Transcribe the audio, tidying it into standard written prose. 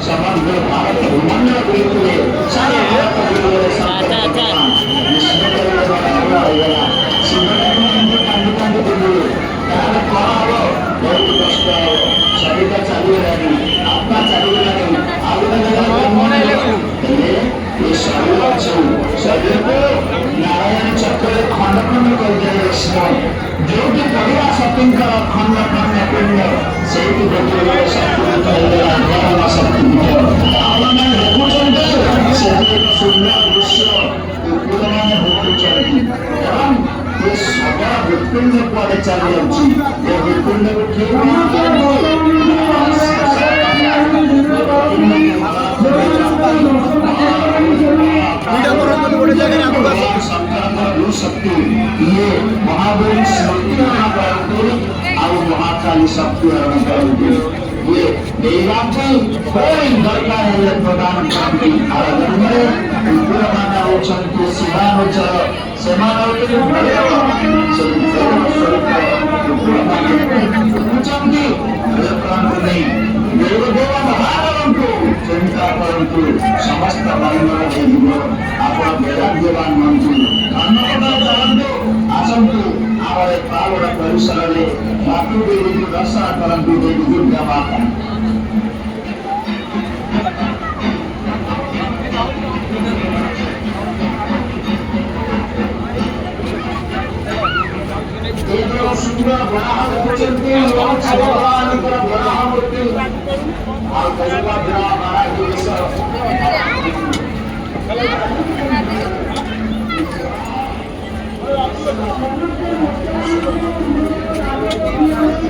समग्र भारत भूमंडल बिल्कुल सारे भारत बिल्कुल बहुत कष्ट शरीर चलिए आत्मा चलिए शरीर को नारायण चक्र खंड खंड कर दिया जो कि पढ़ा शक्ति खंड खंड पुण्य से सुंदर दृश्य हृत्पिंड कुआड़े चली जाऊँगी हृत्पिंड शक्ति ये महाबली शक्ति महाकाली शक्ति ये देवांती कोई दरकार है प्रदान करती आराधना पुराना होचंती सिमान होच समान होते होचंती प्रदान नहीं देवदेव महाराजंतु चिंता करंतु समस्त मानव जीव आपण वेदांतवान मंतु धन्यवाद करंतु आसंतु आवारे पावड़ परिसर रे मातु देवी दर्शन करंतु देवी दुर्गा माता सुंदर बड़ा होचंती लोक भगवान कर बड़ा मूर्ति और कजवा बड़ा महाराज जी